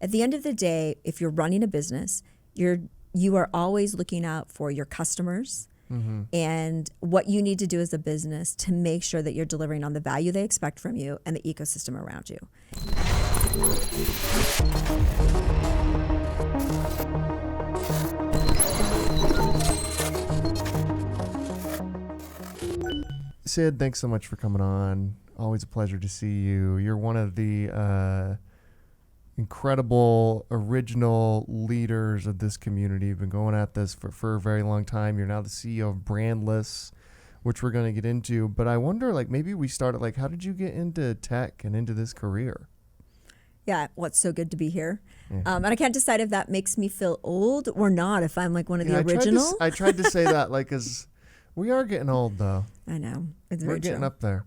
At the end of the day, if you're running a business, you are always looking out for your customers and what you need to do as a business to make sure that you're delivering on the value they expect from you and the ecosystem around you. Sid, thanks so much for coming on. Always a pleasure to see you. You're one of the incredible original leaders of this community. You've been going at this for a very long time. You're now the CEO of Brandless, which we're going to get into. But I wonder, maybe we started, how did you get into tech and into this career? Yeah, well, it's so good to be here. Yeah. And I can't decide if that makes me feel old or not, if I'm one of the original. I tried to say that, because we are getting old, though. I know. We're getting up there.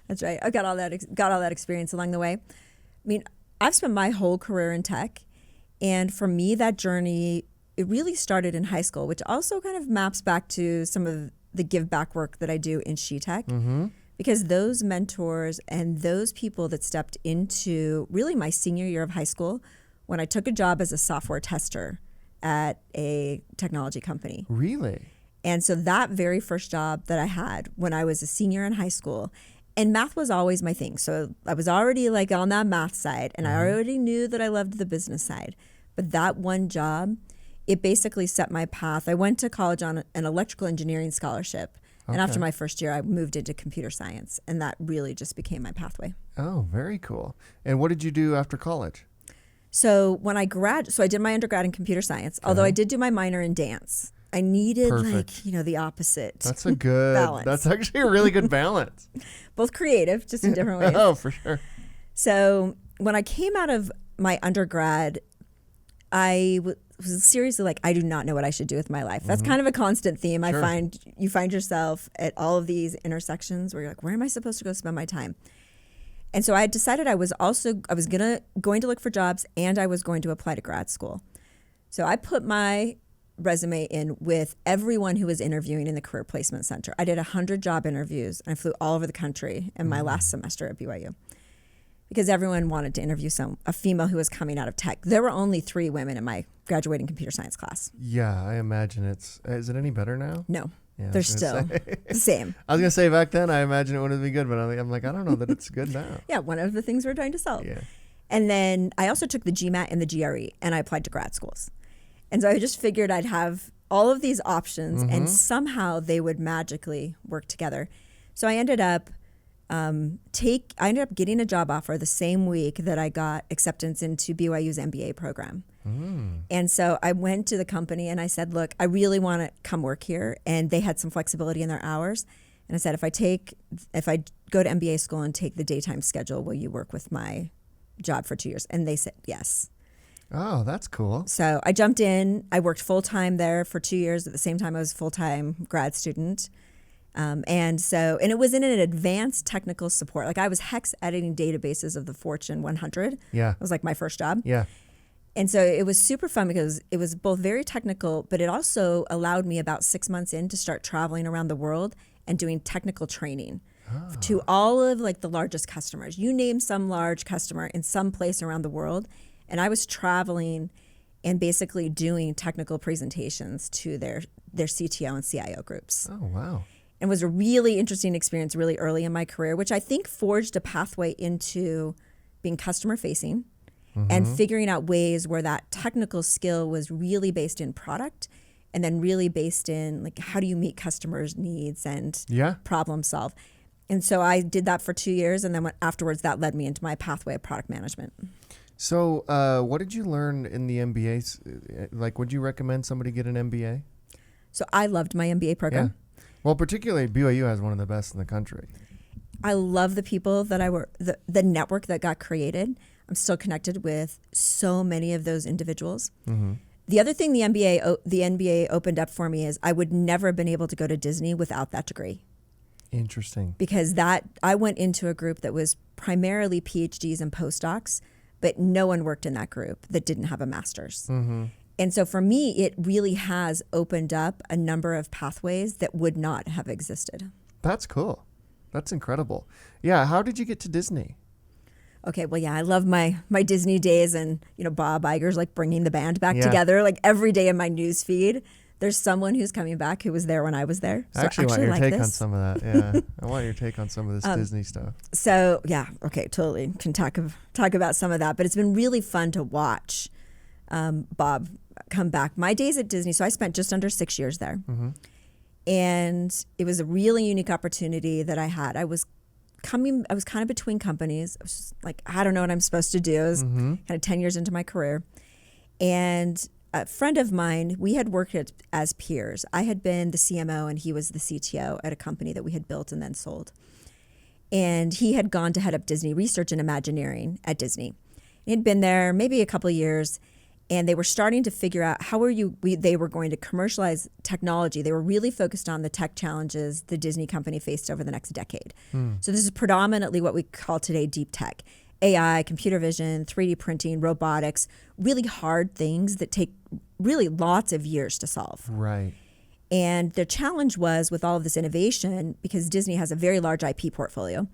That's right. I got all that experience along the way. I mean, I've spent my whole career in tech, and for me, that journey, it really started in high school, which also kind of maps back to some of the give back work that I do in SheTech, because those mentors and those people that stepped into really my senior year of high school, when I took a job as a software tester at a technology company. Really? And so that very first job that I had when I was a senior in high school, and math was always my thing. So I was already on that math side, and I already knew that I loved the business side. But that one job, it basically set my path. I went to college on an electrical engineering scholarship. And after my first year, I moved into computer science, and that really just became my pathway. Oh, very cool. And what did you do after college? So when I I did my undergrad in computer science, although I did do my minor in dance. I needed the opposite. That's a good balance. That's actually a really good balance. Both creative, just in different ways. Oh, for sure. So when I came out of my undergrad, I was seriously I do not know what I should do with my life. That's kind of a constant theme. Sure. You find yourself at all of these intersections where you're where am I supposed to go spend my time? And so I had decided I was going to look for jobs, and I was going to apply to grad school. So I put my resume in with everyone who was interviewing in the Career Placement Center. I did 100 job interviews, and I flew all over the country in my last semester at BYU because everyone wanted to interview a female who was coming out of tech. There were only 3 women in my graduating computer science class. Yeah, I imagine is it any better now? No, they're still the same. I was going to say back then, I imagine it wouldn't be good, but I'm I don't know that it's good now. Yeah, one of the things we're trying to solve. Yeah. And then I also took the GMAT and the GRE, and I applied to grad schools. And so I just figured I'd have all of these options and somehow they would magically work together. So I ended up getting a job offer the same week that I got acceptance into BYU's MBA program. And so I went to the company and I said, look, I really want to come work here. And they had some flexibility in their hours. And I said, if I go to MBA school and take the daytime schedule, will you work with my job for 2 years? And they said yes. Oh, that's cool. So I jumped in. I worked full-time there for 2 years. At the same time, I was a full-time grad student. And it was in an advanced technical support. I was hex editing databases of the Fortune 100. Yeah. It was my first job. Yeah. And so it was super fun because it was both very technical, but it also allowed me about 6 months in to start traveling around the world and doing technical training to all of the largest customers. You name some large customer in some place around the world. And I was traveling and basically doing technical presentations to their CTO and CIO groups. Oh, wow. And it was a really interesting experience really early in my career, which I think forged a pathway into being customer facing and figuring out ways where that technical skill was really based in product and then really based in how do you meet customers' needs and problem solve. And so I did that for 2 years, and then afterwards that led me into my pathway of product management. So what did you learn in the MBA? Would you recommend somebody get an MBA? So I loved my MBA program. Yeah. Well, particularly BYU has one of the best in the country. I love the people that the network that got created. I'm still connected with so many of those individuals. The other thing the NBA opened up for me is I would never have been able to go to Disney without that degree. Interesting. Because I went into a group that was primarily PhDs and postdocs, but no one worked in that group that didn't have a master's. And so for me, it really has opened up a number of pathways that would not have existed. That's cool. That's incredible. Yeah. How did you get to Disney? Okay, well, yeah, I love my Disney days, and Bob Iger's like bringing the band back together. Like every day in my news feed, there's someone who's coming back who was there when I was there. So I actually want your like take this. on some of that. Yeah, I want your take on some of this Disney stuff. So yeah, okay, totally can talk about some of that. But it's been really fun to watch Bob come back. My days at Disney, so I spent just under 6 years there, and it was a really unique opportunity that I had. I was kind of between companies. I was just like, I don't know what I'm supposed to do. I was kind of 10 years into my career. And a friend of mine, we had worked as peers. I had been the CMO and he was the CTO at a company that we had built and then sold. And he had gone to head up Disney Research and Imagineering at Disney. He'd been there maybe a couple of years, and they were starting to figure out how they were going to commercialize technology. They were really focused on the tech challenges the Disney company faced over the next decade. So this is predominantly what we call today deep tech. AI, computer vision, 3D printing, robotics, really hard things that take really lots of years to solve. Right. And the challenge was with all of this innovation, because Disney has a very large IP portfolio,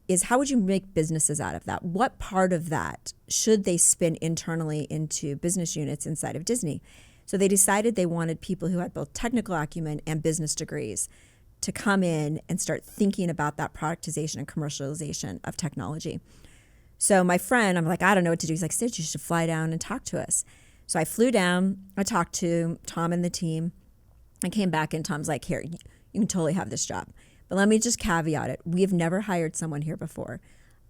is how would you make businesses out of that? What part of that should they spin internally into business units inside of Disney? So they decided they wanted people who had both technical acumen and business degrees to come in and start thinking about that productization and commercialization of technology. So my friend, I'm like, I don't know what to do. He's like, Sid, you should fly down and talk to us. So I flew down, I talked to Tom and the team. I came back and Tom's like, here, you can totally have this job. But let me just caveat it. We've never hired someone here before.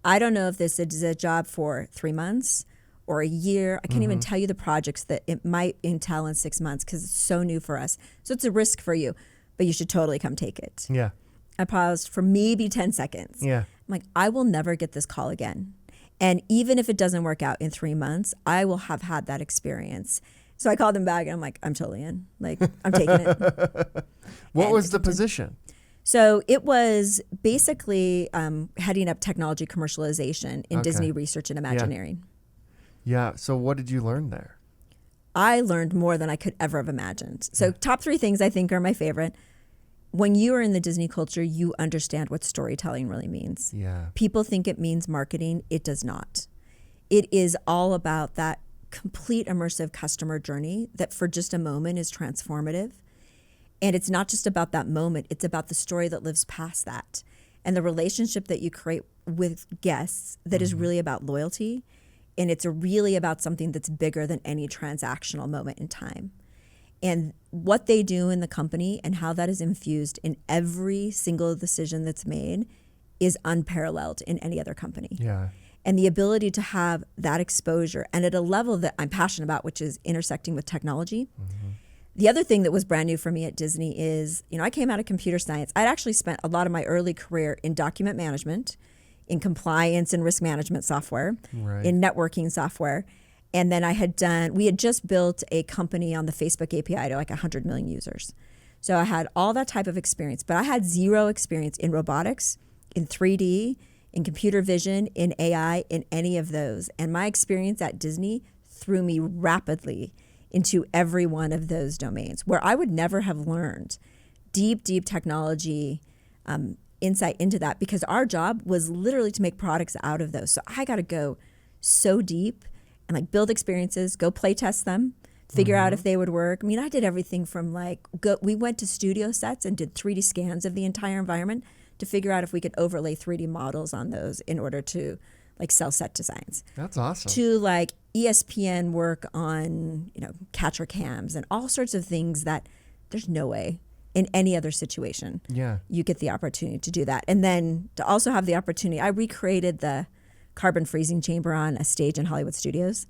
I don't know if this is a job for 3 months or a year. I can't even tell you the projects that it might entail in 6 months because it's so new for us. So it's a risk for you, but you should totally come take it. Yeah. I paused for maybe 10 seconds. Yeah. I'm like, I will never get this call again. And even if it doesn't work out in 3 months, I will have had that experience. So I called him back and I'm like, I'm totally in. Like, I'm taking it. What was the position? So it was basically heading up technology commercialization in Disney Research and Imagineering. Yeah. So what did you learn there? I learned more than I could ever have imagined. So top 3 things I think are my favorite. When you are in the Disney culture, you understand what storytelling really means. Yeah. People think it means marketing. It does not. It is all about that complete immersive customer journey that for just a moment is transformative. And it's not just about that moment. It's about the story that lives past that and the relationship that you create with guests that is really about loyalty. And it's really about something that's bigger than any transactional moment in time. And what they do in the company and how that is infused in every single decision that's made is unparalleled in any other company. Yeah. And the ability to have that exposure and at a level that I'm passionate about, which is intersecting with technology. The other thing that was brand new for me at Disney is, I came out of computer science. I'd actually spent a lot of my early career in document management, in compliance and risk management software, in networking software. And then we had just built a company on the Facebook API to like 100 million users. So I had all that type of experience, but I had zero experience in robotics, in 3D, in computer vision, in AI, in any of those. And my experience at Disney threw me rapidly into every one of those domains where I would never have learned deep technology insight into that, because our job was literally to make products out of those. So I got to go so deep and like build experiences, go play test them, figure out if they would work. I mean, I did everything from we went to studio sets and did 3D scans of the entire environment to figure out if we could overlay 3D models on those in order to like sell set designs. That's awesome. To like ESPN work on, catcher cams and all sorts of things that there's no way in any other situation you get the opportunity to do that. And then to also have the opportunity, I recreated the carbon freezing chamber on a stage in Hollywood Studios.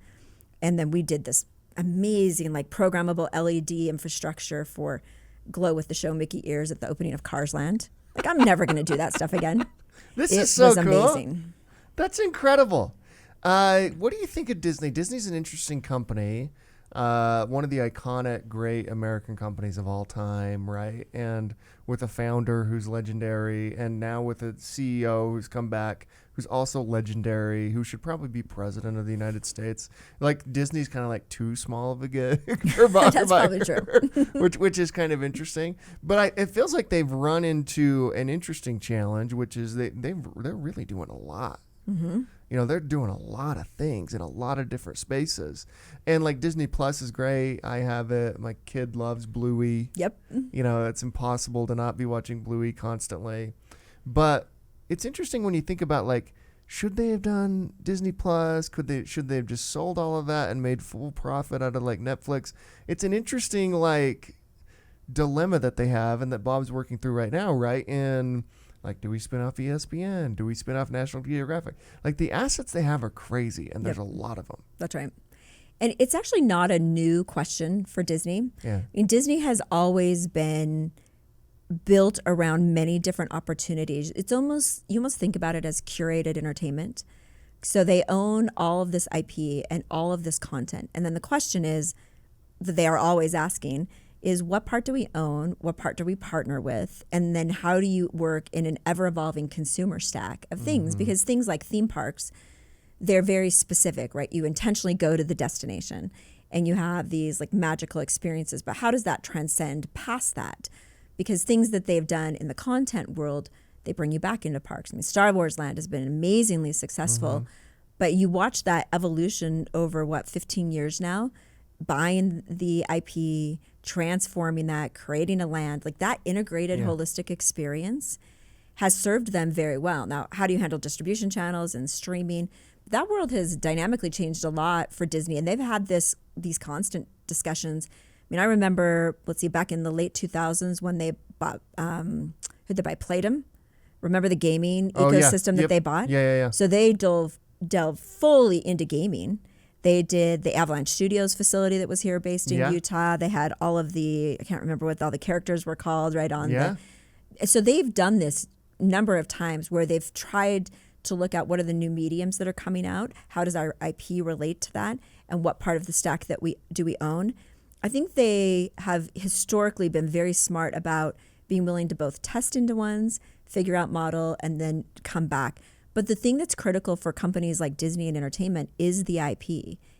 And then we did this amazing like programmable LED infrastructure for Glow with the Show Mickey Ears at the opening of Cars Land. Like, I'm never going to do that stuff again. This is so was cool. Amazing. That's incredible. What do you think of Disney? Disney's an interesting company. One of the iconic, great American companies of all time, right? And with a founder who's legendary, and now with a CEO who's come back, who's also legendary, who should probably be president of the United States. Like, Disney's kind of like too small of a gig for Bob That's probably true. which is kind of interesting. But it feels like they've run into an interesting challenge, which is they're really doing a lot. they're doing a lot of things in a lot of different spaces. And like Disney Plus is great. I have it. My kid loves Bluey. Yep. It's impossible to not be watching Bluey constantly. But it's interesting when you think about, like, should they have done Disney Plus? Should they have just sold all of that and made full profit out of like Netflix? It's an interesting like dilemma that they have and that Bob's working through right now, right? And like, do we spin off ESPN? Do we spin off National Geographic? Like, the assets they have are crazy, and there's a lot of them. That's right. And it's actually not a new question for Disney. Yeah. I mean, Disney has always been built around many different opportunities. It's almost, you almost think about it as curated entertainment. So they own all of this IP and all of this content. And then the question is, that they are always asking, is what part do we own? What part do we partner with? And then how do you work in an ever-evolving consumer stack of things? Because things like theme parks, they're very specific, right? You intentionally go to the destination and you have these like magical experiences, but how does that transcend past that? Because things that they've done in the content world, they bring you back into parks. I mean, Star Wars Land has been amazingly successful, but you watch that evolution over 15 years now, buying the IP, transforming that, creating a land, like that integrated holistic experience has served them very well. Now, how do you handle distribution channels and streaming? That world has dynamically changed a lot for Disney, and they've had these constant discussions. I mean, I remember, back in the late 2000s when they bought, who'd they buy? Playdom. Remember the gaming ecosystem that they bought? Yeah. So they delved fully into gaming. They did the Avalanche Studios facility that was here based in Utah. They had all of I can't remember what all the characters were called right on so they've done this number of times where they've tried to look at what are the new mediums that are coming out, how does our IP relate to that, and what part of the stack that we own. I think they have historically been very smart about being willing to both test into ones, figure out model, and then come back. But the thing that's critical for companies like Disney and entertainment is the IP.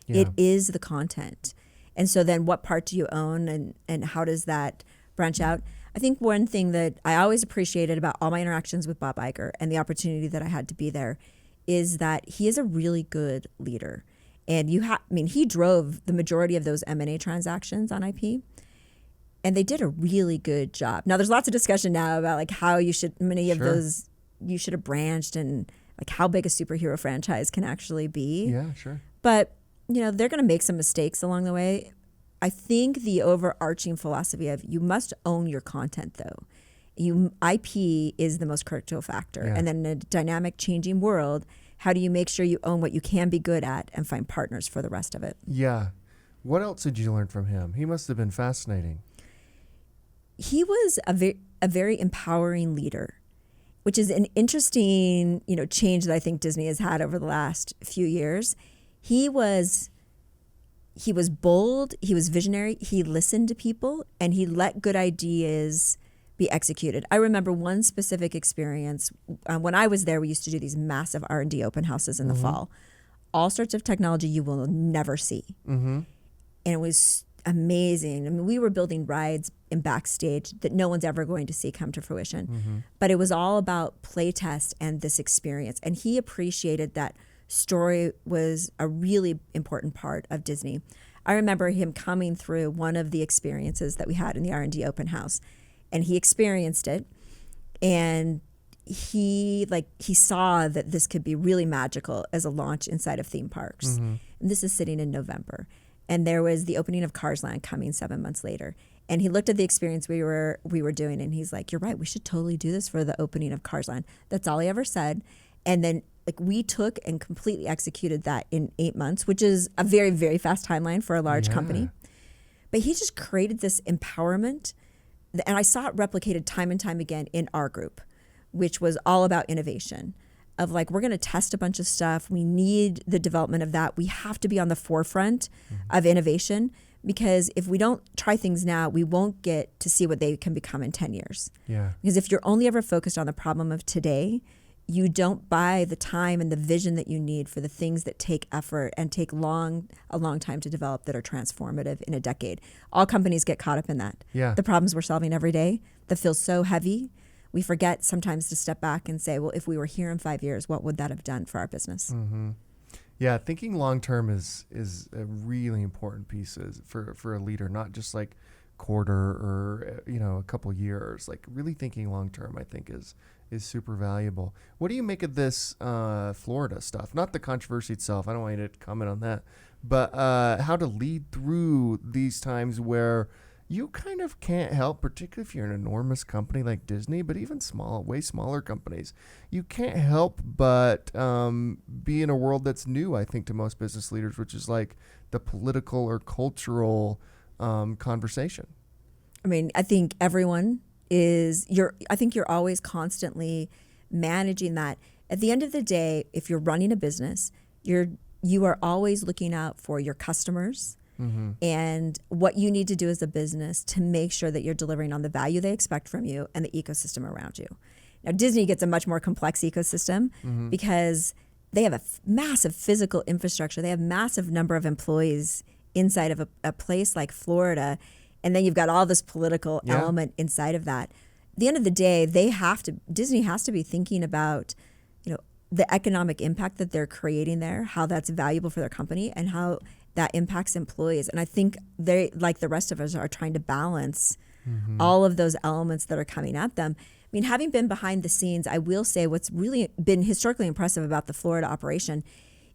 Yeah. It is the content. And so then what part do you own and how does that branch out? I think one thing that I always appreciated about all my interactions with Bob Iger and the opportunity that I had to be there is that he is a really good leader. And he drove the majority of those M&A transactions on IP. And they did a really good job. Now, there's lots of discussion now about like how many of those you should have branched and like how big a superhero franchise can actually be. Yeah, sure. But, they're going to make some mistakes along the way. I think the overarching philosophy of you must own your content, though. IP is the most critical factor. Yeah. And then in a dynamic, changing world, how do you make sure you own what you can be good at and find partners for the rest of it? Yeah. What else did you learn from him? He must have been fascinating. He was a very empowering leader, which is an interesting, change that I think Disney has had over the last few years. He was bold, he was visionary, he listened to people, and he let good ideas be executed. I remember one specific experience. When I was there, we used to do these massive R&D open houses in the fall. All sorts of technology you will never see. And it was amazing. I mean, we were building rides in backstage that no one's ever going to see come to fruition. But it was all about playtest and this experience. And he appreciated that story was a really important part of Disney. I remember him coming through one of the experiences that we had in the R&D open house, and he experienced it, and he saw that this could be really magical as a launch inside of theme parks. And this is sitting in November. And there was the opening of Cars Land coming 7 months later. And he looked at the experience we were doing, and he's like, "You're right, we should totally do this for the opening of Cars Land." That's all he ever said. And then we took and completely executed that in 8 months, which is a very, very fast timeline for a large company. But he just created this empowerment. And I saw it replicated time and time again in our group, which was all about innovation. Of like, we're going to test a bunch of stuff. We need the development of that. We have to be on the forefront of innovation, because if we don't try things now, we won't get to see what they can become in 10 years. Yeah. Because if you're only ever focused on the problem of today, you don't buy the time and the vision that you need for the things that take effort and take a long time to develop that are transformative in a decade. All companies get caught up in that. Yeah. The problems we're solving every day that feel so heavy. we forget sometimes to step back and say, well, if we were here in 5 years, what would that have done for our business? Mm-hmm. Yeah, thinking long term is a really important piece for a leader, not just like quarter or a couple years. Like really thinking long term, I think is super valuable. What do you make of this Florida stuff? Not the controversy itself. I don't want you to comment on that, but how to lead through these times where you kind of can't help, particularly if you're an enormous company like Disney, but even way smaller companies, you can't help but be in a world that's new, I think, to most business leaders, which is like the political or cultural conversation. I mean, I think everyone I think you're always constantly managing that. At the end of the day, if you're running a business, you are always looking out for your customers, mm-hmm. and what you need to do as a business to make sure that you're delivering on the value they expect from you and the ecosystem around you. Now, Disney gets a much more complex ecosystem, mm-hmm. because they have a massive physical infrastructure. They have massive number of employees inside of a place like Florida. And then you've got all this political element inside of that. At the end of the day, Disney has to be thinking about, the economic impact that they're creating there, how that's valuable for their company, and how that impacts employees. And I think they, like the rest of us, are trying to balance mm-hmm. all of those elements that are coming at them. I mean, having been behind the scenes, I will say what's really been historically impressive about the Florida operation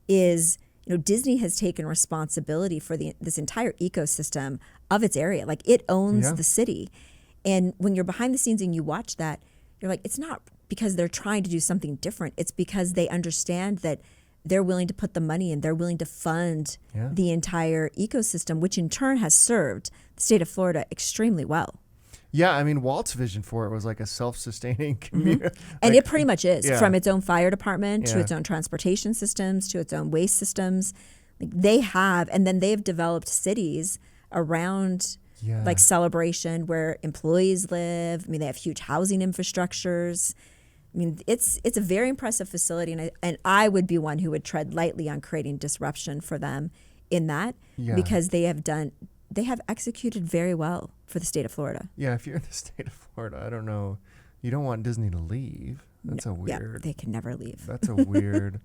is, Disney has taken responsibility for this entire ecosystem of its area. Like, it owns the city. And when you're behind the scenes and you watch that, you're like, it's not because they're trying to do something different. It's because they understand that they're willing to put the money in. They're willing to fund the entire ecosystem, which in turn has served the state of Florida extremely well. Yeah, I mean, Walt's vision for it was like a self-sustaining community. Mm-hmm. And it pretty much is, from its own fire department to its own transportation systems to its own waste systems. Like, they have, and then they've developed cities around like Celebration where employees live. I mean, they have huge housing infrastructures. I mean, it's a very impressive facility, and I would be one who would tread lightly on creating disruption for them in that, because they have executed very well for the state of Florida. Yeah, if you're in the state of Florida, I don't know, you don't want Disney to leave. That's a weird. Yeah, they can never leave. That's a weird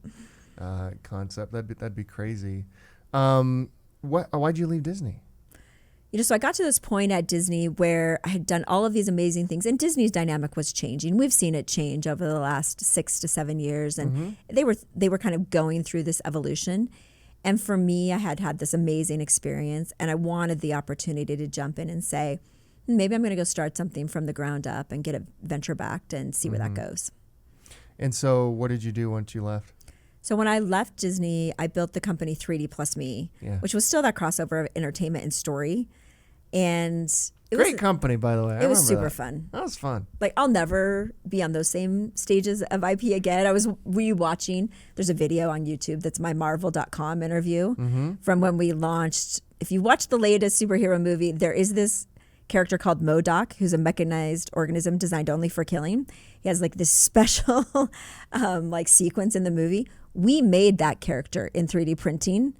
concept. That'd be crazy. Why'd you leave Disney? So I got to this point at Disney where I had done all of these amazing things, and Disney's dynamic was changing. We've seen it change over the last 6 to 7 years, and mm-hmm. they were kind of going through this evolution. And for me, I had this amazing experience, and I wanted the opportunity to jump in and say, maybe I'm going to go start something from the ground up and get it venture backed and see where that goes. And so what did you do once you left? So when I left Disney, I built the company 3D Plus Me, which was still that crossover of entertainment and story. And great company, by the way. It was super fun. That was fun. Like, I'll never be on those same stages of IP again. I was rewatching. There's a video on YouTube that's my Marvel.com interview from when we launched. If you watch the latest superhero movie, there is this character called MODOK, who's a mechanized organism designed only for killing. He has like this special like sequence in the movie. We made that character in 3D printing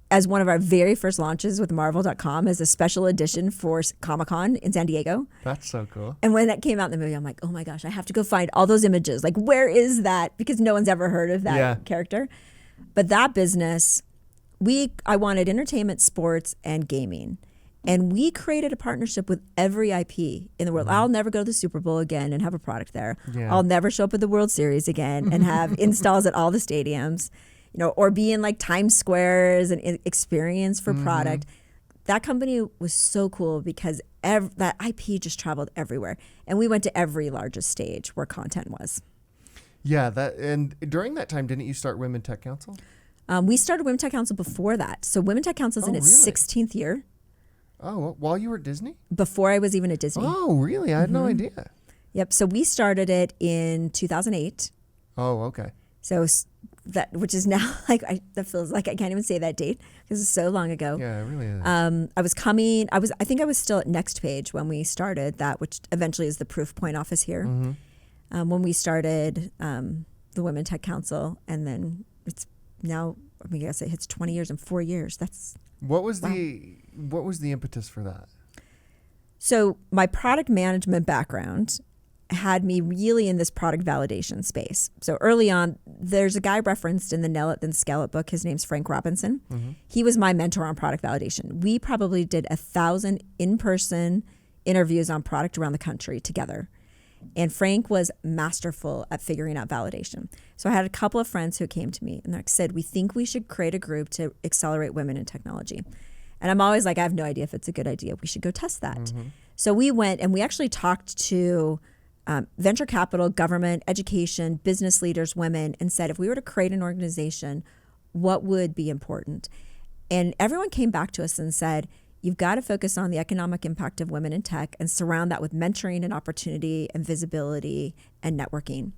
as one of our very first launches with Marvel.com as a special edition for Comic-Con in San Diego. That's so cool. And when that came out in the movie, I'm like, oh my gosh, I have to go find all those images. Like, where is that? Because no one's ever heard of that character. But that business, I wanted entertainment, sports, and gaming. And we created a partnership with every IP in the world. I'll never go to the Super Bowl again and have a product there. I'll never show up at the World Series again and have installs at all the stadiums. Or be in like Times Square as an experience for product. That company was so cool because that IP just traveled everywhere. And we went to every largest stage where content was. Yeah, and during that time, didn't you start Women Tech Council? We started Women Tech Council before that. So Women Tech Council is in its 16th year. Oh, while you were at Disney? Before I was even at Disney. Oh, really? I had no idea. Yep. So we started it in 2008. Oh, okay. So which is now that feels like I can't even say that date because it's so long ago. Yeah, it really is. I think I was still at Next Page when we started that, which eventually is the Proof Point office here. When we started the Women Tech Council, and then it's now, I guess it hits 20 years in 4 years. What was the impetus for that? So my product management background had me really in this product validation space. So early on, there's a guy referenced in the Nail It Then Scale It book. His name's Frank Robinson. He was my mentor on product validation. We probably did 1,000 in-person interviews on product around the country together. And Frank was masterful at figuring out validation. So I had a couple of friends who came to me and said, we think we should create a group to accelerate women in technology. And I'm always like, I have no idea if it's a good idea. We should go test that. So we went and we actually talked to venture capital, government, education, business leaders, women, and said, if we were to create an organization, what would be important? And everyone came back to us and said, you've got to focus on the economic impact of women in tech and surround that with mentoring and opportunity and visibility and networking.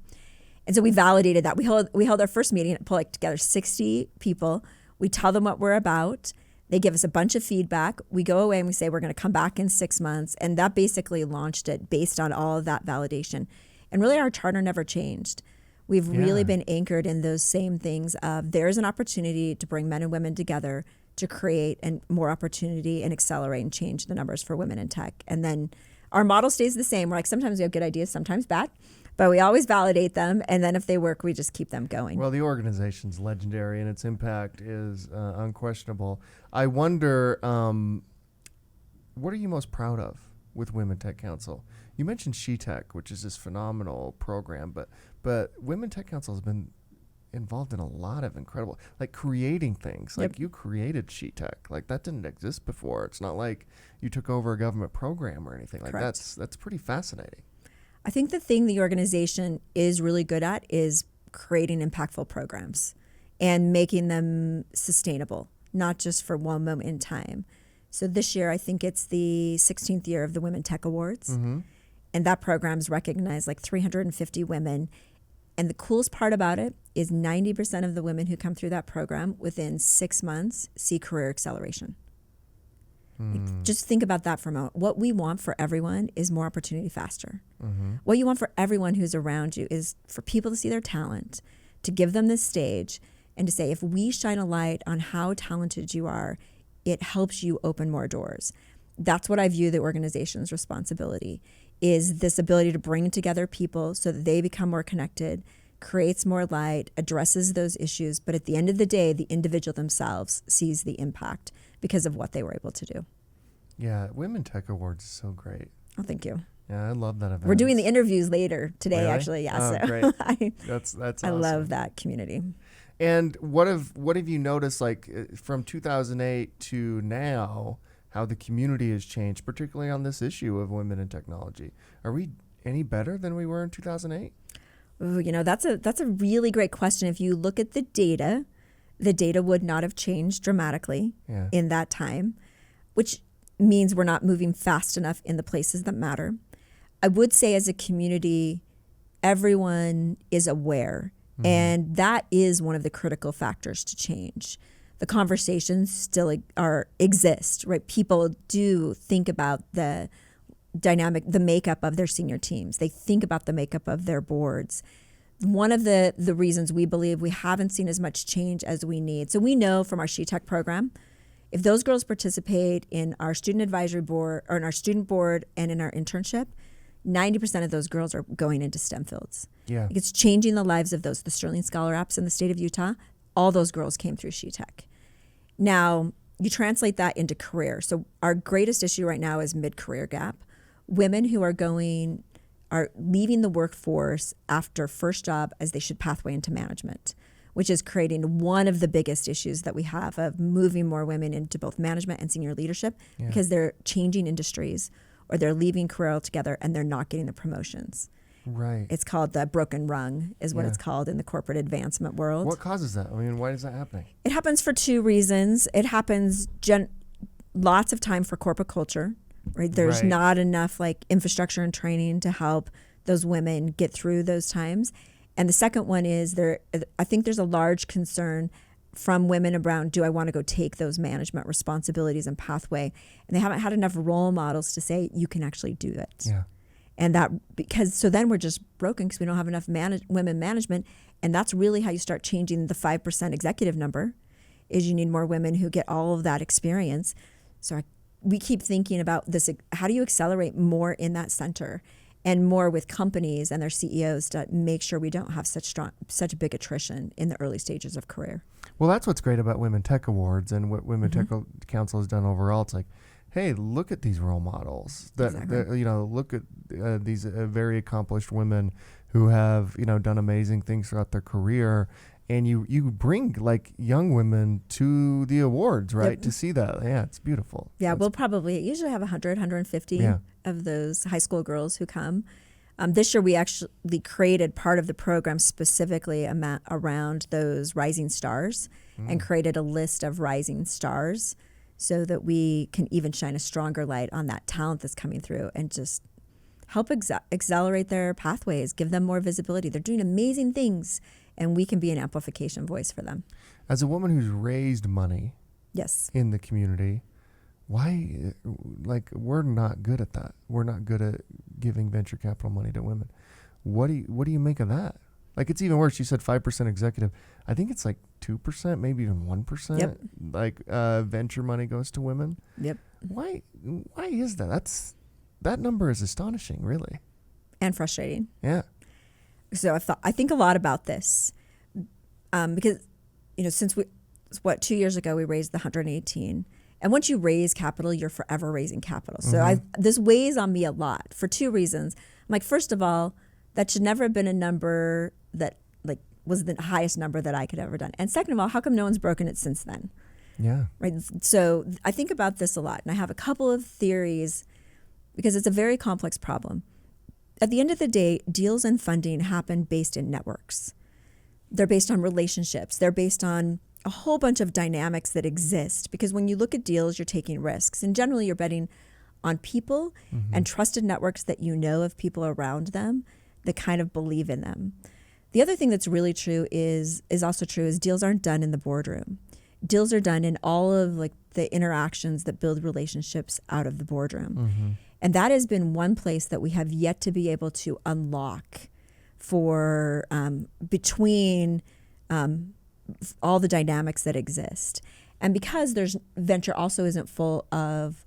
And so we validated that. We held our first meeting, pulled together 60 people. We tell them what we're about. They give us a bunch of feedback. We go away and we say, we're going to come back in 6 months. And that basically launched it based on all of that validation. And really our charter never changed. We've really been anchored in those same things of there's an opportunity to bring men and women together to create more opportunity and accelerate and change the numbers for women in tech. And then our model stays the same. We're like, sometimes we have good ideas, sometimes bad, but we always validate them. And then if they work, we just keep them going. Well, the organization's legendary and its impact is unquestionable. I wonder, what are you most proud of with Women Tech Council? You mentioned SheTech, which is this phenomenal program, but Women Tech Council has been involved in a lot of incredible, like creating things. Like you created SheTech, like that didn't exist before. It's not like you took over a government program or anything. Like that's pretty fascinating. I think the thing the organization is really good at is creating impactful programs and making them sustainable, not just for one moment in time. So this year, I think it's the 16th year of the Women Tech Awards. And that program's recognized like 350 women. And the coolest part about it is 90% of the women who come through that program within 6 months see career acceleration. Just think about that for a moment. What we want for everyone is more opportunity faster. What you want for everyone who's around you is for people to see their talent, to give them this stage, and to say, if we shine a light on how talented you are, it helps you open more doors. That's what I view the organization's responsibility, is this ability to bring together people so that they become more connected, creates more light, addresses those issues. But at the end of the day, the individual themselves sees the impact because of what they were able to do. Yeah, Women Tech Awards is so great. Oh, thank you. Yeah, I love that event. We're doing the interviews later today, Really? actually. Yeah, Oh, so great. That's awesome. I love that community. And what have you noticed, like from 2008 to now, how the community has changed, particularly on this issue of women in technology? Are we any better than we were in 2008? Ooh, that's a really great question. If you look at the data would not have changed dramatically in that time, which means we're not moving fast enough in the places that matter. I would say as a community, everyone is aware, and that is one of the critical factors to change. The conversations still exist, right? People do think about the makeup of their senior teams. They think about the makeup of their boards. One of the reasons we believe we haven't seen as much change as we need. So we know from our SheTech program, if those girls participate in our student advisory board or in our student board and in our internship, 90% of those girls are going into STEM fields. Yeah. It's changing the lives of the Sterling Scholar apps in the state of Utah. All those girls came through SheTech. Now, you translate that into career. So our greatest issue right now is mid-career gap. Women who are leaving the workforce after first job as they should pathway into management, which is creating one of the biggest issues that we have of moving more women into both management and senior leadership because they're changing industries or they're leaving career altogether and they're not getting the promotions. Right. It's called the broken rung is what it's called in the corporate advancement world. What causes that? I mean, why is that happening? It happens for two reasons. It happens lots of time for corporate culture, right? There's not enough infrastructure and training to help those women get through those times. And the second one is I think there's a large concern from women around, do I want to go take those management responsibilities and pathway? And they haven't had enough role models to say, you can actually do it. Yeah. And so then we're just broken because we don't have enough women management. And that's really how you start changing the 5% executive number, is you need more women who get all of that experience. So we keep thinking about this, how do you accelerate more in that center? and more with companies and their CEOs to make sure we don't have such big attrition in the early stages of career. Well, that's what's great about Women Tech Awards and what Women Tech Council has done overall. It's like, hey, look at these role models. Look at these very accomplished women who have done amazing things throughout their career, and you bring like young women to the awards, right? To see that, it's beautiful. Yeah, we'll probably usually have 150 of those high school girls who come. This year, we actually created part of the program specifically around those rising stars and created a list of rising stars so that we can even shine a stronger light on that talent that's coming through and just help accelerate their pathways, give them more visibility. They're doing amazing things, and we can be an amplification voice for them. As a woman who's raised money in the community, why, we're not good at that. We're not good at giving venture capital money to women. What do you make of that? Like, it's even worse. You said 5% executive. I think it's like 2%, maybe even 1%. Yep. Venture money goes to women. Yep. Why is that? That number is astonishing, really. And frustrating. Yeah. So I think a lot about this because, since 2 years ago, we raised the 118. And once you raise capital, you're forever raising capital. So this weighs on me a lot for two reasons. I'm like, first of all, that should never have been a number that was the highest number that I could ever done. And second of all, how come no one's broken it since then? Yeah. Right. So I think about this a lot, and I have a couple of theories because it's a very complex problem. At the end of the day, deals and funding happen based in networks. They're based on relationships. They're based on a whole bunch of dynamics that exist, because when you look at deals, you're taking risks, and generally you're betting on people and trusted networks that of people around them that kind of believe in them. The other thing that's really true is deals aren't done in the boardroom. Deals are done in all of the interactions that build relationships out of the boardroom. And that has been one place that we have yet to be able to unlock for between all the dynamics that exist. And because venture also isn't full of,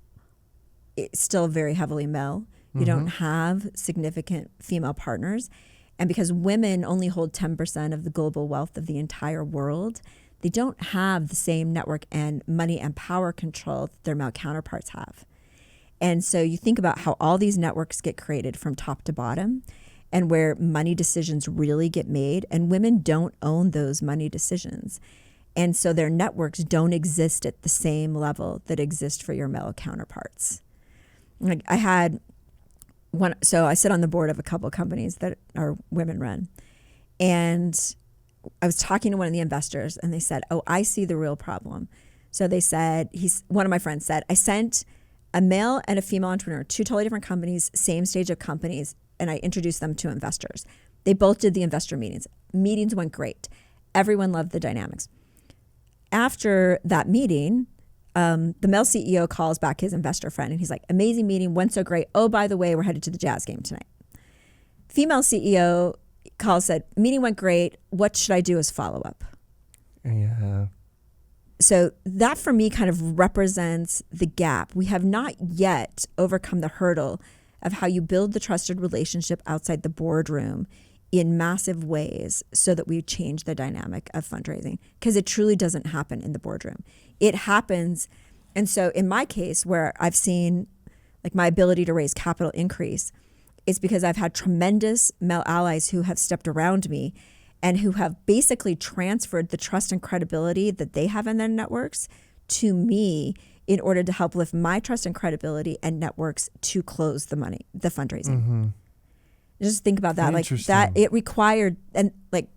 it's still very heavily male. You don't have significant female partners. And because women only hold 10% of the global wealth of the entire world, they don't have the same network and money and power control that their male counterparts have. And so you think about how all these networks get created from top to bottom and where money decisions really get made, and women don't own those money decisions. And so their networks don't exist at the same level that exist for your male counterparts. So I sit on the board of a couple of companies that are women run. And I was talking to one of the investors, and they said, "Oh, I see the real problem." So they said, one of my friends said, "I sent a male and a female entrepreneur, two totally different companies, same stage of companies, and I introduced them to investors. They both did the investor meetings. Meetings went great. Everyone loved the dynamics. After that meeting, the male CEO calls back his investor friend, and he's like, "Amazing meeting, went so great. Oh, by the way, we're headed to the Jazz game tonight." Female CEO calls, said, "Meeting went great. What should I do as follow-up?" Yeah. So that for me kind of represents the gap. We have not yet overcome the hurdle of how you build the trusted relationship outside the boardroom in massive ways so that we change the dynamic of fundraising, because it truly doesn't happen in the boardroom. It happens. And so in my case, where I've seen my ability to raise capital increase, it's because I've had tremendous male allies who have stepped around me and who have basically transferred the trust and credibility that they have in their networks to me in order to help lift my trust and credibility and networks to close the fundraising. Just think about that. That it required, and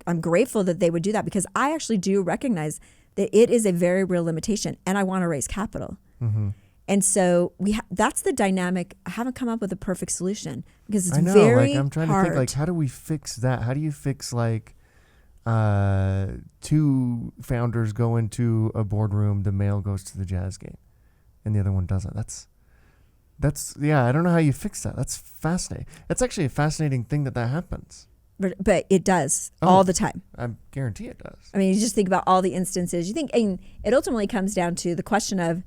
I'm grateful that they would do that, because I actually do recognize that it is a very real limitation, and I want to raise capital. And so that's the dynamic. I haven't come up with a perfect solution because it's very I'm trying hard. to think, how do we fix that? How do you fix two founders go into a boardroom, the male goes to the Jazz game and the other one doesn't? That's I don't know how you fix that. That's fascinating. That's actually a fascinating thing that happens. But it does all the time. I guarantee it does. I mean, you just think about all the instances. You think, and it ultimately comes down to the question of,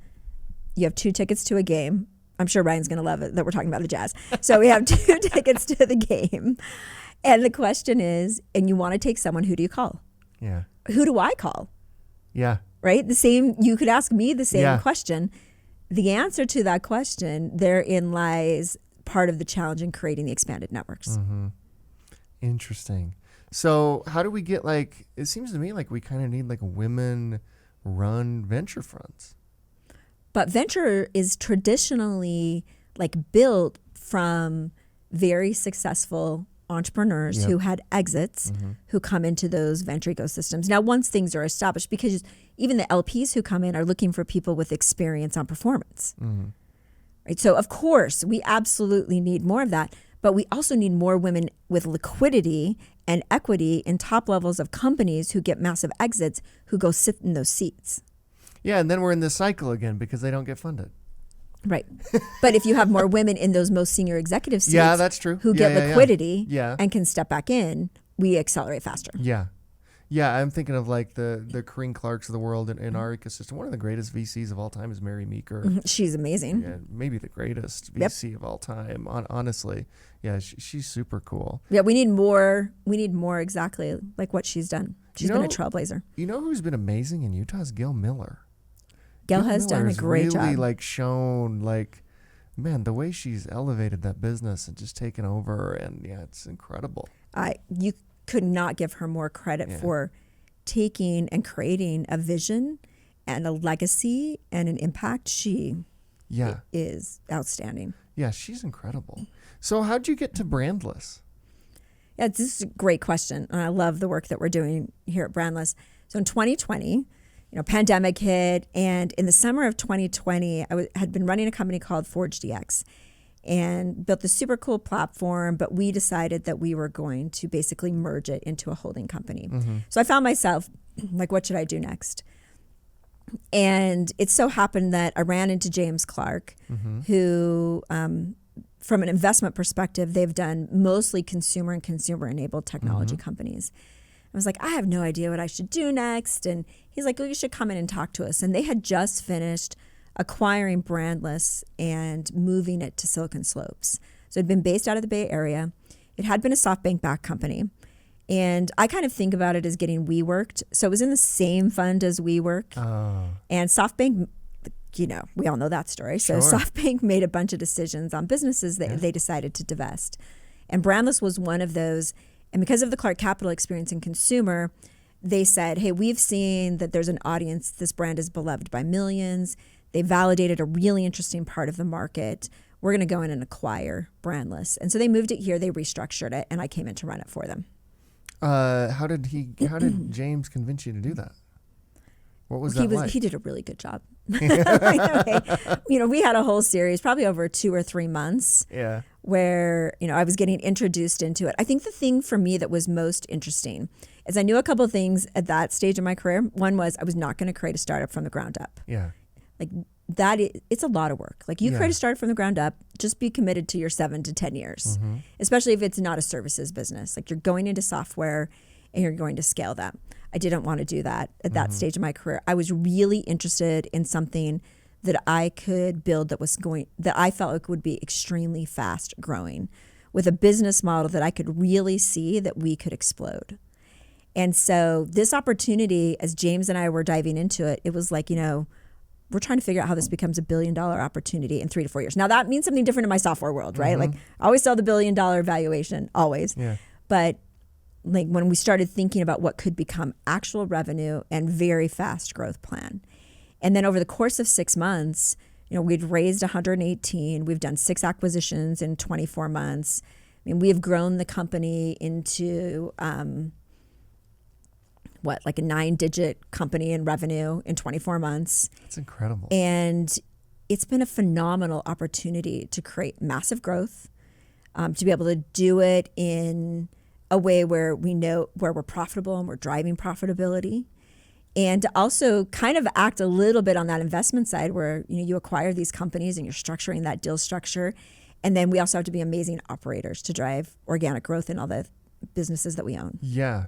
you have 2 tickets to a game. I'm sure Ryan's going to love it that we're talking about the Jazz. So we have 2 tickets to the game. And the question is, and you want to take someone, who do you call? Yeah. Who do I call? Yeah. Right? The same, you could ask me the same question. The answer to that question, therein lies part of the challenge in creating the expanded networks. Mm-hmm. Interesting. So how do we get it seems to me like we kind of need women-run venture funds. But venture is traditionally built from very successful entrepreneurs who had exits, who come into those venture ecosystems. Now, once things are established, because even the LPs who come in are looking for people with experience on performance. Right? So, of course, we absolutely need more of that, but we also need more women with liquidity and equity in top levels of companies who get massive exits, who go sit in those seats. Yeah, and then we're in this cycle again because they don't get funded. Right. But if you have more women in those most senior executive seats, that's true. who get liquidity Yeah. and can step back in, we accelerate faster. Yeah. Yeah, I'm thinking of the Corinne Clarks of the world in our ecosystem. One of the greatest VCs of all time is Mary Meeker. She's amazing. Yeah, maybe the greatest VC of all time, honestly. Yeah, she's super cool. Yeah, we need more exactly like what she's done. She's been a trailblazer. You know who's been amazing in Utah is Gail Miller. Gail has done a great job. Really shown man, the way she's elevated that business and just taken over, and it's incredible. You could not give her more credit for taking and creating a vision and a legacy and an impact. She is outstanding. Yeah, she's incredible. So how'd you get to Brandless? Yeah, this is a great question, and I love the work that we're doing here at Brandless. So in 2020, pandemic hit, and in the summer of 2020, I had been running a company called ForgeDX and built this super cool platform, but we decided that we were going to basically merge it into a holding company. So I found myself what should I do next? And it so happened that I ran into James Clark, who, from an investment perspective, they've done mostly consumer and consumer-enabled technology companies. I was like, I have no idea what I should do next. And he's like, well, you should come in and talk to us. And they had just finished acquiring Brandless and moving it to Silicon Slopes. So it had been based out of the Bay Area. It had been a SoftBank-backed company. And I kind of think about it as getting WeWorked. So it was in the same fund as WeWork. And SoftBank, we all know that story. So SoftBank made a bunch of decisions on businesses that they decided to divest. And Brandless was one of those. And because of the Clark Capital experience in consumer, they said, hey, we've seen that there's an audience. This brand is beloved by millions. They validated a really interesting part of the market. We're going to go in and acquire Brandless. And so they moved it here. They restructured it. And I came in to run it for them. How did James convince you to do that? What was that like? He did a really good job. We had a whole series, probably over 2 or 3 months, where I was getting introduced into it. I think the thing for me that was most interesting is I knew a couple of things at that stage of my career. One was I was not going to create a startup from the ground up. Yeah, it's a lot and you create a startup from the ground up. Just be committed to your 7 to 10 years, especially if it's not a services business. You're going into software and you're going to scale that. I didn't want to do that at that stage of my career. I was really interested in something that I could build that I felt like would be extremely fast growing, with a business model that I could really see that we could explode. And so this opportunity, as James and I were diving into it, it was we're trying to figure out how this becomes $1 billion opportunity in 3 to 4 years. Now that means something different in my software world, right? I always sell the $1 billion valuation, always. Yeah. But when we started thinking about what could become actual revenue and very fast growth plan. And then over the course of 6 months, we'd raised 118. We've done 6 acquisitions in 24 months. I mean, we have grown the company into a 9-digit company in revenue in 24 months. That's incredible. And it's been a phenomenal opportunity to create massive growth, to be able to do it in a way where we know where we're profitable and we're driving profitability, and to also kind of act a little bit on that investment side where you acquire these companies and you're structuring that deal structure, and then we also have to be amazing operators to drive organic growth in all the businesses that we own. Yeah,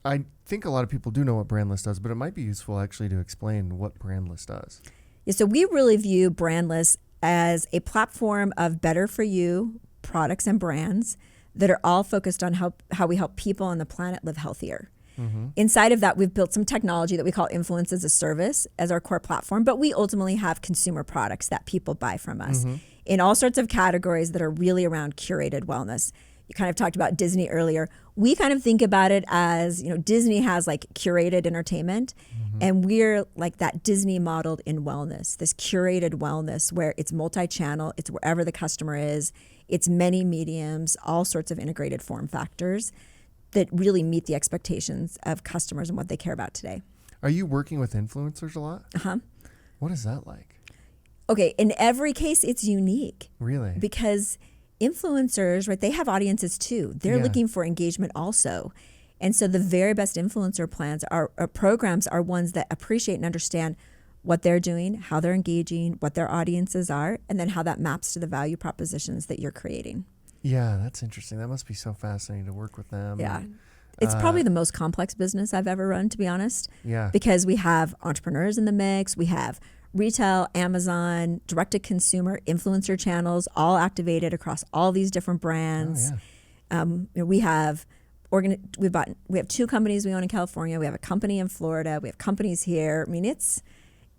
I think a lot of people do know what Brandless does, but it might be useful actually to explain what Brandless does. Yeah, so we really view Brandless as a platform of better for you products and brands that are all focused on how we help people on the planet live healthier. Inside of that, we've built some technology that we call Influence as a Service as our core platform, but we ultimately have consumer products that people buy from us in all sorts of categories that are really around curated wellness. You kind of talked about Disney earlier. We kind of think about it as, Disney has like curated entertainment, and we're like that Disney modeled in wellness, this curated wellness where it's multi-channel, it's wherever the customer is, it's many mediums, all sorts of integrated form factors that really meet the expectations of customers and what they care about today. Are you working with influencers a lot? What is that like? Okay, in every case, it's unique. Really? Because influencers, right, they have audiences too. They're looking for engagement also. And so the very best influencer plans programs are ones that appreciate and understand what they're doing, how they're engaging, what their audiences are, and then how that maps to the value propositions that you're creating. Yeah, that's interesting. That must be so fascinating to work with them. Yeah. It's probably the most complex business I've ever run, to be honest. Yeah. Because we have entrepreneurs in the mix, we have retail, Amazon, direct-to-consumer, influencer channels, all activated across all these different brands. We have 2 companies we own in California. We have a company in Florida. We have companies here. I mean,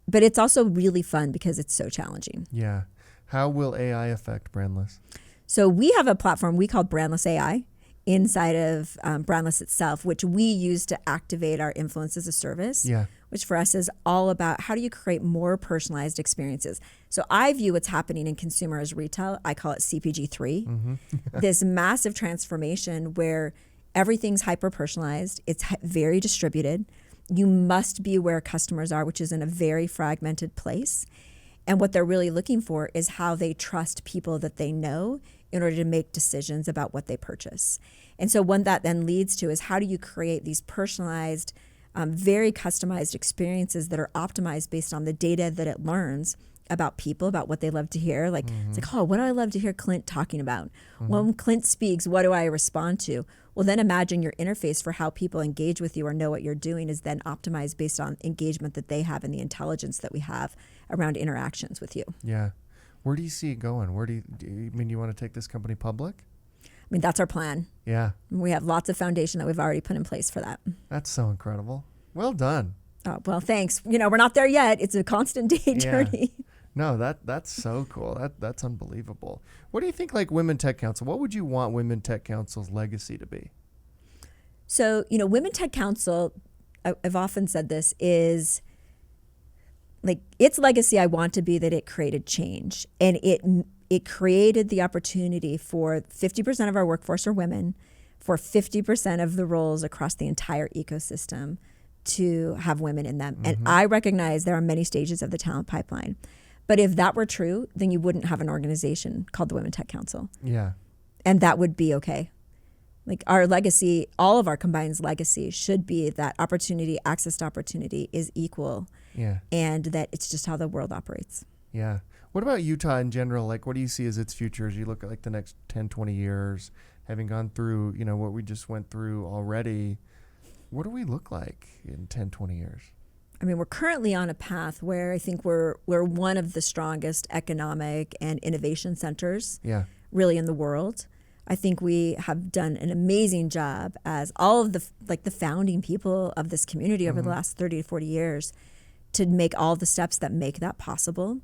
but it's also really fun because it's so challenging. Yeah. How will AI affect Brandless? So we have a platform we call Brandless AI inside of Brandless itself, which we use to activate our Influence as a Service, which for us is all about how do you create more personalized experiences. So I view what's happening in consumer as retail. I call it CPG3, this massive transformation where everything's hyper-personalized. It's very distributed. You must be where customers are, which is in a very fragmented place. And what they're really looking for is how they trust people that they know in order to make decisions about what they purchase. And so what that then leads to is how do you create these personalized, very customized experiences that are optimized based on the data that it learns about people, about what they love to hear. Like, it's like, oh, what do I love to hear Clint talking about? When Clint speaks, what do I respond to? Well, then imagine your interface for how people engage with you or know what you're doing is then optimized based on engagement that they have and the intelligence that we have around interactions with you. Yeah. Where do you see it going? You want to take this company public? I mean, that's our plan. Yeah. We have lots of foundation that we've already put in place for that. That's so incredible. Well done. Oh, well, thanks. We're not there yet. It's a constant day journey. No, that's so cool. That's unbelievable. What do you think, like Women Tech Council? What would you want Women Tech Council's legacy to be? So, Women Tech Council, I've often said this, is like its legacy I want to be that it created change. And it created the opportunity for 50% of our workforce are women, for 50% of the roles across the entire ecosystem to have women in them. And I recognize there are many stages of the talent pipeline. But if that were true, then you wouldn't have an organization called the Women Tech Council. Yeah. And that would be okay. Like our legacy, all of our combined legacy should be that opportunity, access to opportunity is equal. Yeah. And that it's just how the world operates. Yeah. What about Utah in general? Like, what do you see as its future as you look at like the next 10, 20 years, having gone through, what we just went through already? What do we look like in 10, 20 years? I mean, we're currently on a path where I think we're one of the strongest economic and innovation centers really in the world. I think we have done an amazing job as all of the founding people of this community over the last 30 to 40 years to make all the steps that make that possible.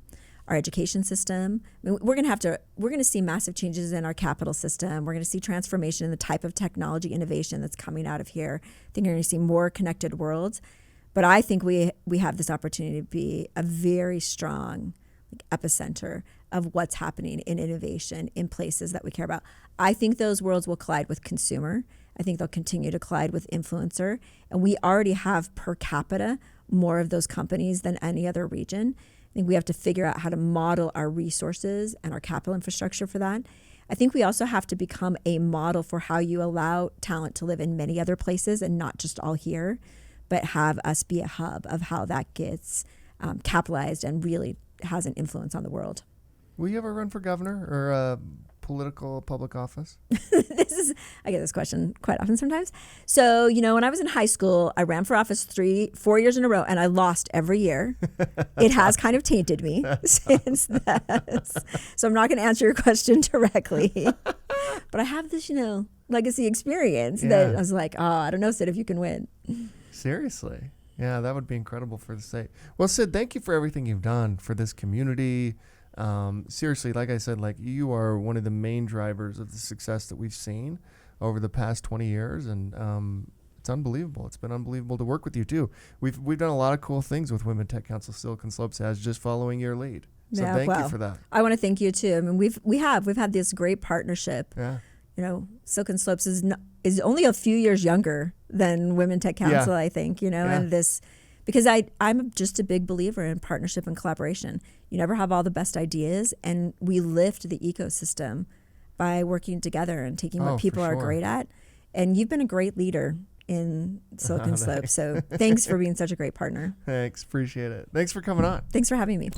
Our education system, I mean, we're going to see massive changes in our capital system. We're going to see transformation in the type of technology innovation that's coming out of here. I think you're going to see more connected worlds. But I think we have this opportunity to be a very strong epicenter of what's happening in innovation in places that we care about. I think those worlds will collide with consumer. I think they'll continue to collide with influencer. And we already have per capita more of those companies than any other region. I think we have to figure out how to model our resources and our capital infrastructure for that. I think we also have to become a model for how you allow talent to live in many other places and not just all here, but have us be a hub of how that gets capitalized and really has an influence on the world. Will you ever run for governor or political public office? I get this question quite often sometimes. So, when I was in high school, I ran for office 4 years in a row, and I lost every year. It has kind of tainted me since that. So I'm not going to answer your question directly. But I have this, legacy experience that I was like, I don't know, Sid, if you can win. Seriously. Yeah, that would be incredible for the state. Well, Sid, thank you for everything you've done for this community. Seriously, like I said, you are one of the main drivers of the success that we've seen over the past 20 years. And it's unbelievable. It's been unbelievable to work with you, too. We've done a lot of cool things with Women Tech Council Silicon Slopes as just following your lead. So thank you for that. I want to thank you, too. I mean, we've had this great partnership. Yeah. Silicon Slopes is only a few years younger than Women Tech Council, I think, and this, because I'm just a big believer in partnership and collaboration. You never have all the best ideas, and we lift the ecosystem by working together and taking what people are great at. And you've been a great leader in Silicon Slopes, so thanks for being such a great partner. Thanks, appreciate it. Thanks for coming on. Thanks for having me.